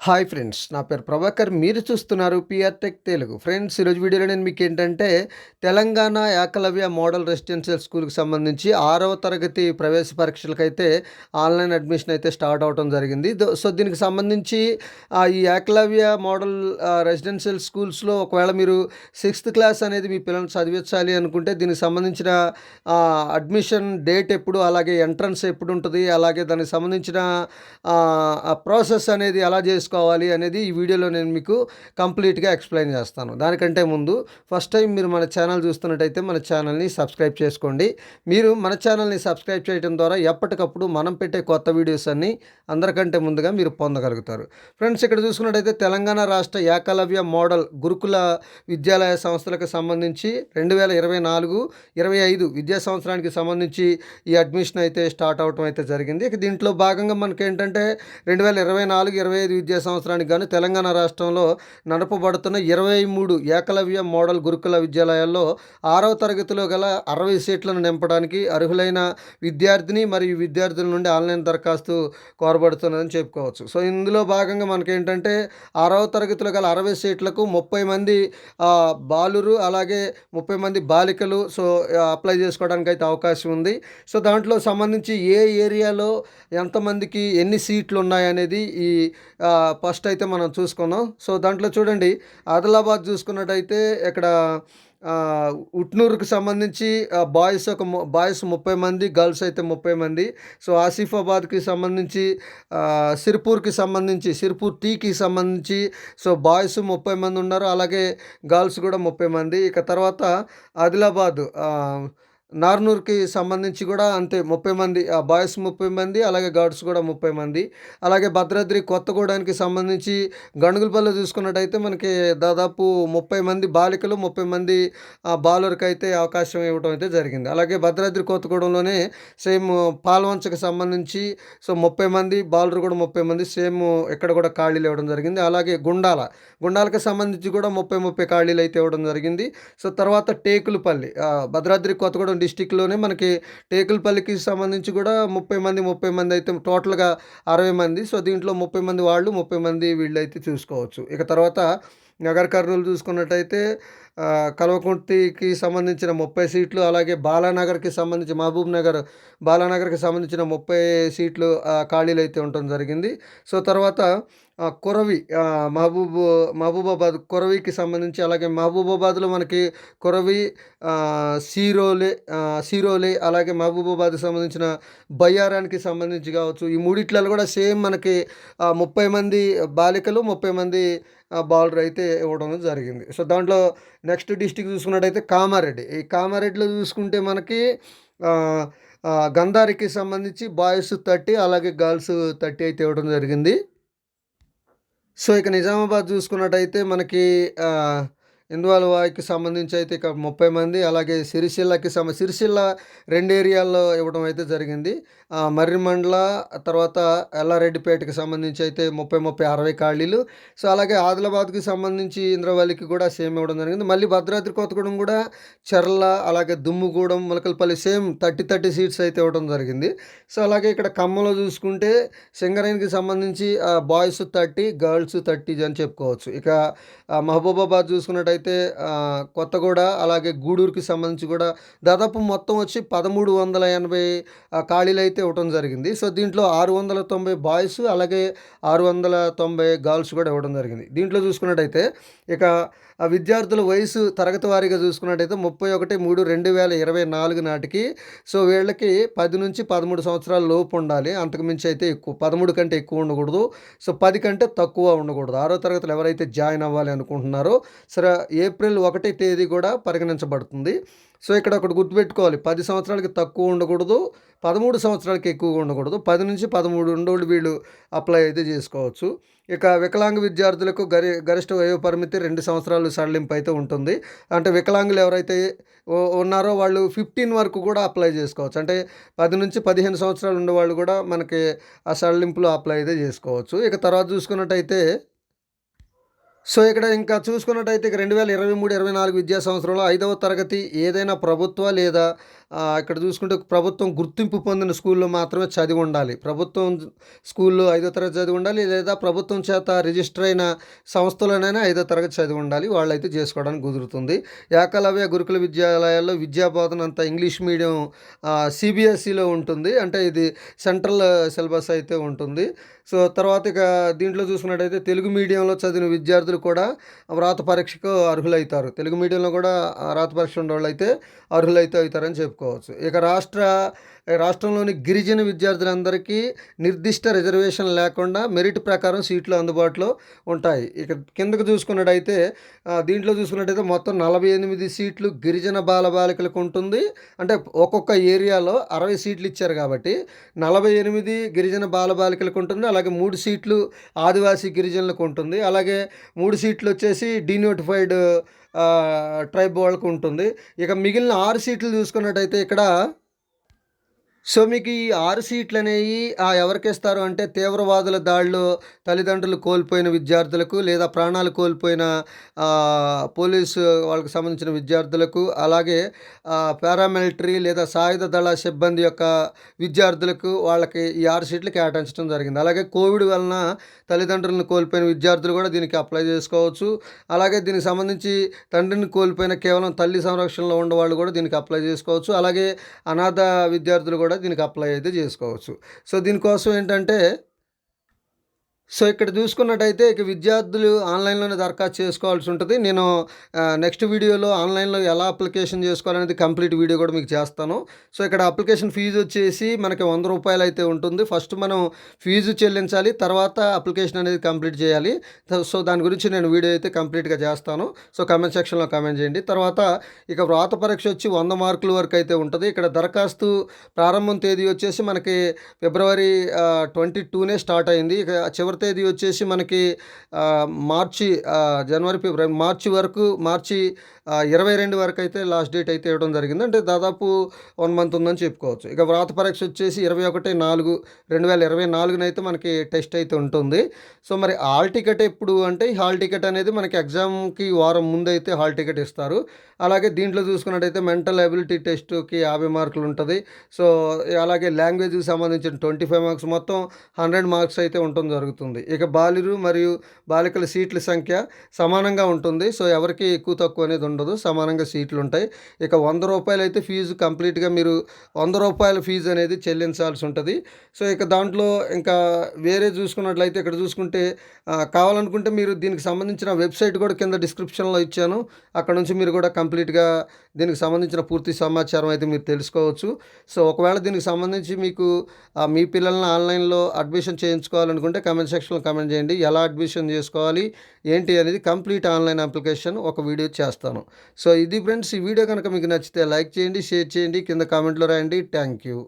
Hi friends. నా పేరు ప్రభాకర్. మీరు చూస్తున్నారు పిఆర్ టెక్ తెలుగు. ఫ్రెండ్స్, ఈరోజు వీడియోలో నేను మీకేంటంటే తెలంగాణ ఏకలవ్య మోడల్ రెసిడెన్షియల్ స్కూల్‌కి సంబంధించి 6వ తరగతి ప్రవేశ పరీక్షలకైతే ఆన్‌లైన్ అడ్మిషన్ అయితే స్టార్ట్ అవ్వటం జరిగింది. సో, దీనికి సంబంధించి ఈ ఏకలవ్య మోడల్ రెసిడెన్షియల్ స్కూల్స్‌లో ఒకవేళ మీరు 6థ్ క్లాస్ అనేది మీ పిల్లల్ని చదివించాలి అనుకుంటే దీనికి సంబంధించిన అడ్మిషన్ డేట్ ఎప్పుడు, అలాగే ఎంట్రన్స్ ఎప్పుడుంటది, అలాగే దానికి సంబంధించిన ఆ ప్రాసెస్ అనేది ఎలా చేసుకోవాలి అనేది ఈ వీడియోలో నేను మీకు కంప్లీట్‌గా ఎక్స్‌ప్లెయిన్ చేస్తాను. దానికంటే ముందు ఫస్ట్ టైం మీరు మన ఛానల్ చూస్తున్నట్టయితే మన ఛానల్‌ని సబ్స్క్రైబ్ చేసుకోండి. మీరు మన ఛానల్‌ని సబ్స్క్రైబ్ చేయడం ద్వారా ఎప్పటికప్పుడు మనం పెట్టే కొత్త వీడియోస్ అన్నీ అందరికంటే ముందుగా మీరు పొందగలుగుతారు. ఫ్రెండ్స్, ఇక్కడ చూసుకున్నట్టయితే తెలంగాణ రాష్ట్ర ఏకలవ్య మోడల్ గురుకుల విద్యాలయ సంస్థలకు సంబంధించి 2024, 25 విద్యా సంవత్సరానికి సంబంధించి ఈ అడ్మిషన్ అయితే స్టార్ట్ అవ్వటం అయితే జరిగింది. ఇక దీంట్లో భాగంగా మనకేంటంటే 2024, 25 విద్యా సంవత్సరానికి గాను తెలంగాణ రాష్ట్రంలో నడపబడుతున్న 23 ఏకలవ్య మోడల్ గురుకుల విద్యాలయాల్లో 6వ తరగతిలో గల 60 సీట్లను నింపడానికి అర్హులైన విద్యార్థిని మరియు విద్యార్థుల నుండి ఆన్లైన్ దరఖాస్తు కోరబడుతున్నదని చెప్పుకోవచ్చు. సో, ఇందులో భాగంగా మనకేంటంటే 6వ తరగతిలో గల 60 సీట్లకు 30 మంది బాలురు, అలాగే 30 మంది బాలికలు అప్లై చేసుకోవడానికైతే అవకాశం ఉంది. సో, దాంట్లో సంబంధించి ఏ ఏరియాలో ఎంతమందికి ఎన్ని సీట్లు ఉన్నాయనేది ఫస్ట్ అయితే మనం చూసుకున్నాం. సో, దాంట్లో చూడండి, ఆదిలాబాద్ చూసుకున్నట్టయితే ఇక్కడ ఉట్నూరుకి సంబంధించి బాయ్స్ 30 మంది, గర్ల్స్ అయితే 30 మంది. సో, ఆసిఫాబాద్‌కి సంబంధించి సిర్పూర్ టీకి సంబంధించి బాయ్స్ 30 మంది ఉన్నారు. అలాగే గర్ల్స్ కూడా 30 మంది. ఇక తర్వాత ఆదిలాబాద్ నార్నూర్‌కి సంబంధించి కూడా అంతే 30 మంది, బాయ్స్ 30 మంది, అలాగే గర్ల్స్ కూడా 30 మంది. అలాగే భద్రాద్రి కొత్తగూడెంకి సంబంధించి గణుగులపల్లి చూసుకున్నట్టయితే మనకి దాదాపు 30 మంది బాలికలు, 30 మంది బాలురకైతే అవకాశం ఇవ్వడం అయితే జరిగింది. అలాగే భద్రాద్రి కొత్తగూడెంలోనే సేమ్ పాల్వంచకి సంబంధించి 30 మంది, బాలురు కూడా 30 మంది, సేమ్ ఇక్కడ కూడా ఖాళీలు ఇవ్వడం జరిగింది. అలాగే గుండాలకి సంబంధించి కూడా 30 ఖాళీలు అయితే ఇవ్వడం జరిగింది. సో, తర్వాత టేకులపల్లి, భద్రాద్రి కొత్తగూడెం డిస్టిక్‌లోనే మనకి టేకులపల్లికి సంబంధించి కూడా 30 మంది అయితే టోటల్‌గా 60 మంది. సో, దీంట్లో 30 మంది వాళ్ళు, 30 మంది వీళ్ళైతే చూసుకోవచ్చు. ఇక తర్వాత నగర్ కర్నూలు చూసుకున్నట్టయితే కల్వకుర్తికి సంబంధించిన 30 సీట్లు, అలాగే బాలానగర్‌కి సంబంధించి బాలానగర్‌కి సంబంధించిన 30 సీట్లు ఖాళీలు అయితే ఉండటం జరిగింది. సో, తర్వాత కొరవి, మహబూబాబాద్ కొరవికి సంబంధించి, అలాగే మహబూబాబాద్‌లో మనకి కొరవి, సీరోలే, అలాగే మహబూబాబాద్‌కి సంబంధించిన బయ్యారానికి సంబంధించి కావచ్చు, ఈ మూడిట్లలో కూడా సేమ్ మనకి 30 మంది బాలికలు, 30 మంది బాలురు అయితే ఇవ్వడం జరిగింది. సో, దాంట్లో నెక్స్ట్ డిస్ట్రిక్ట్ చూసుకున్నట్టయితే కామారెడ్డి. ఈ కామారెడ్డిలో చూసుకుంటే మనకి గంధారికి సంబంధించి బాయ్స్ 30, అలాగే గర్ల్స్ 30 అయితే ఇవ్వడం జరిగింది. సో, ఇక నిజామాబాద్ చూసుకున్నట్టయితే మనకి ఇంద్వాలవాయికి సంబంధించి అయితే ఇక 30 మంది, అలాగే సిరిసిల్ల 2 ఏరియాల్లో ఇవ్వడం అయితే జరిగింది. మర్రిమండల, తర్వాత ఎల్లారెడ్డిపేటకి సంబంధించి అయితే 60 ఖాళీలు. సో, అలాగే ఆదిలాబాద్‌కి సంబంధించి ఇంద్రవల్లికి కూడా సేమ్ ఇవ్వడం జరిగింది. మళ్ళీ భద్రాద్రి కొత్తగూడెం కూడా చర్ల, అలాగే దుమ్ముగూడెం, ములకలపల్లి సేమ్ 30 సీట్స్ అయితే ఇవ్వడం జరిగింది. సో, అలాగే ఇక్కడ ఖమ్మంలో చూసుకుంటే సింగరేణికి సంబంధించి బాయ్స్ 30, గర్ల్స్ 30 అని చెప్పుకోవచ్చు. ఇక మహబూబాబాద్ చూసుకున్నట్టయితే కొత్తగూడ, అలాగే గూడూరుకి సంబంధించి కూడా దాదాపు మొత్తం వచ్చి 1380 ఖాళీలు అయితే ఇవ్వడం జరిగింది. సో, దీంట్లో 690 బాయ్స్, అలాగే 690 గర్ల్స్ కూడా ఇవ్వడం జరిగింది. దీంట్లో చూసుకున్నట్టయితే ఇక విద్యార్థుల వయసు తరగతి వారీగా చూసుకున్నట్టయితే 31/3/2024 నాటికి వీళ్ళకి 10 నుంచి 13 సంవత్సరాల లోపు ఉండాలి. అంతకుమించి అయితే 13 కంటే ఎక్కువ ఉండకూడదు. సో, 10 కంటే తక్కువ ఉండకూడదు. 6వ తరగతిలో ఎవరైతే జాయిన్ అవ్వాలి అనుకుంటున్నారో ఏప్రిల్ 1 తేదీ కూడా పరిగణించబడుతుంది. సో, ఇక్కడ ఒకటి గుర్తుపెట్టుకోవాలి, 10 సంవత్సరాలకి తక్కువ ఉండకూడదు, 13 సంవత్సరాలకి ఎక్కువగా ఉండకూడదు. 10 నుంచి 13 ఉన్నోళ్ళు వీళ్ళు అప్లై అయితే చేసుకోవచ్చు. ఇక వికలాంగ విద్యార్థులకు గరిష్ట వయోపరిమితి 2 సంవత్సరాలు సడలింపు అయితే ఉంటుంది. అంటే వికలాంగులు ఎవరైతే ఉన్నారో వాళ్ళు 15 వరకు కూడా అప్లై చేసుకోవచ్చు. అంటే 10 నుంచి 15 సంవత్సరాలు ఉన్నవాళ్ళు కూడా మనకి ఆ సడలింపులో అప్లై అయితే చేసుకోవచ్చు. ఇక తర్వాత చూసుకున్నట్టయితే సో, ఇక్కడ ఇంకా చూసుకున్నట్టయితే 2023, 24 విద్యా సంవత్సరంలో 5వ తరగతి ఏదైనా ప్రభుత్వ లేదా ఇక్కడ చూసుకుంటే ప్రభుత్వం గుర్తింపు పొందిన స్కూల్‌లో మాత్రమే చదివి ఉండాలి. ప్రభుత్వం స్కూల్‌లో 5వ తరగతి చదివి ఉండాలి. లేదా ప్రభుత్వం చేత రిజిస్టర్ అయిన సంస్థలోనైనా 5వ తరగతి చదివి ఉండాలి. వాళ్ళైతే చేసుకోవడానికి కుదురుతుంది. ఏకలవ్య గురుకుల విద్యాలయాల్లో విద్యా బోధన అంతా ఇంగ్లీష్ మీడియం CBSEలో ఉంటుంది. అంటే ఇది సెంట్రల్ సిలబస్ అయితే ఉంటుంది. సో, తర్వాత ఇక దీంట్లో చూసుకున్నట్టయితే తెలుగు మీడియంలో చదివిన విద్యార్థులు కూడా వ్రాత పరీక్షకు అర్హులైతారు. తెలుగు మీడియంలో కూడా రాత పరీక్ష ఉన్నోళ్ళైతే అర్హులైతే అవుతారని చెప్పుకోవచ్చు. ఇక రాష్ట్రంలోని గిరిజన విద్యార్థులందరికీ నిర్దిష్ట రిజర్వేషన్ లేకుండా మెరిట్ ప్రకారం సీట్లు అందుబాటులో ఉంటాయి. ఇక కిందకు చూసుకున్నట్టయితే దీంట్లో చూసుకున్నట్టయితే మొత్తం 48 సీట్లు గిరిజన బాలబాలికలకు ఉంటుంది. అంటే ఒక్కొక్క ఏరియాలో 60 సీట్లు ఇచ్చారు కాబట్టి 48 గిరిజన బాలబాలికలకు ఉంటుంది. అలాగే 3 సీట్లు ఆదివాసీ గిరిజనులకు ఉంటుంది. అలాగే 3 సీట్లు వచ్చేసి డీనోటిఫైడ్ ట్రైబ్ వాళ్ళకు ఉంటుంది. ఇక మిగిలిన 6 సీట్లు చూసుకున్నట్టయితే ఇక్కడ సో, మీకు ఈ 6 సీట్లనేయి ఎవరికిస్తారు అంటే తీవ్రవాదుల దాడిలో తల్లిదండ్రులు కోల్పోయిన విద్యార్థులకు, లేదా ప్రాణాలు కోల్పోయిన పోలీసు వాళ్ళకి సంబంధించిన విద్యార్థులకు, అలాగే పారామిలిటరీ లేదా సాయుధ దళ సిబ్బంది యొక్క విద్యార్థులకు వాళ్ళకి ఈ 6 సీట్లు కేటాయించడం జరిగింది. అలాగే కోవిడ్ వలన తల్లిదండ్రులను కోల్పోయిన విద్యార్థులు కూడా దీనికి అప్లై చేసుకోవచ్చు. అలాగే దీనికి సంబంధించి తండ్రిని కోల్పోయిన కేవలం తల్లి సంరక్షణలో ఉన్నవాళ్ళు కూడా దీనికి అప్లై చేసుకోవచ్చు. అలాగే అనాథ విద్యార్థులు కూడా దీనికి అప్లై అయితే చేసుకోవచ్చు. సో, దీనికోసం ఏంటంటే ఇక్కడ చూసుకున్నట్టయితే ఇక విద్యార్థులు ఆన్‌లైన్‌లోనే దరఖాస్తు చేసుకోవాల్సి ఉంటది. నేను నెక్స్ట్ వీడియోలో ఆన్‌లైన్‌లో ఎలా అప్లికేషన్ చేసుకోవాలనేది కంప్లీట్ వీడియో కూడా మీకు చేస్తాను. సో, ఇక్కడ అప్లికేషన్ ఫీజు వచ్చేసి మనకి రూ. 100 అయితే ఉంటుంది. ఫస్ట్ మనం ఫీజు చెల్లించాలి. తర్వాత అప్లికేషన్ అనేది కంప్లీట్ చేయాలి. సో, దాని గురించి నేను వీడియో అయితే కంప్లీట్‌గా చేస్తాను. సో, కామెంట్ సెక్షన్‌లో కామెంట్ చేయండి. తర్వాత ఇక వ్రాత పరీక్ష వచ్చి 100 మార్కుల వరకు అయితే ఉంటది. ఇక్కడ దరఖాస్తు ప్రారంభం తేదీ వచ్చేసి మనకి ఫిబ్రవరి 22నే స్టార్ట్ అయింది. ఇక చివరి తేదీ వచ్చేసి మనకి జనవరి, ఫిబ్రవరి, మార్చి 22 వరకు అయితే లాస్ట్ డేట్ అయితే ఇవ్వడం జరిగింది. అంటే దాదాపు 1 మంత్ ఉందని చెప్పుకోవచ్చు. ఇక వ్రాత పరీక్ష వచ్చేసి 21/4/2024 అయితే మనకి టెస్ట్ అయితే ఉంటుంది. సో, మరి హాల్ టికెట్ ఎప్పుడు అంటే ఈ హాల్ టికెట్ అనేది మనకి ఎగ్జామ్‌కి వారం ముందైతే హాల్ టికెట్ ఇస్తారు. అలాగే దీంట్లో చూసుకున్నట్టయితే మెంటల్ ఎబిలిటీ టెస్ట్‌కి 50 మార్కులు ఉంటది. సో, అలాగే లాంగ్వేజ్‌కి సంబంధించిన 25 మార్క్స్, మొత్తం 100 మార్క్స్ అయితే ఉండటం జరుగుతుంది. ఇక బాలురు మరియు బాలికల సీట్ల సంఖ్య సమానంగా ఉంటుంది. సో, ఎవరికీ ఎక్కువ తక్కువ అనేది ఉండదు. సమానంగా సీట్లు ఉంటాయి. ఇక రూ. 100 అయితే ఫీజు కంప్లీట్‌గా మీరు రూ. 100 ఫీజు అనేది చెల్లించాల్సి ఉంటది. సో, ఇక దాంట్లో ఇంకా వేరే చూసుకున్నట్లయితే ఇక్కడ చూసుకుంటే కావాలనుకుంటే మీరు దీనికి సంబంధించిన వెబ్‌సైట్ కూడా కింద డిస్క్రిప్షన్‌లో ఇచ్చాను. అక్కడ నుంచి మీరు కూడా కంప్లీట్‌గా దీనికి సంబంధించిన పూర్తి సమాచారం అయితే మీరు తెలుసుకోవచ్చు. సో, ఒకవేళ దీనికి సంబంధించి మీకు మీ పిల్లల్ని ఆన్‌లైన్‌లో అడ్మిషన్ చేయించుకోవాలనుకుంటే కామెంట్ సెక్షన్‌లో కామెంట్ చేయండి. ఎలా అడ్మిషన్ చేసుకోవాలి, ఏంటి అనేది కంప్లీట్ ఆన్‌లైన్ అప్లికేషన్ ఒక వీడియో చేస్తాను. సో, ఇది ఫ్రెండ్స్, ఈ వీడియో కనుక మీకు నచ్చితే లైక్ చేయండి, షేర్ చేయండి, కింద కామెంట్‌లో రాయండి. Thank you.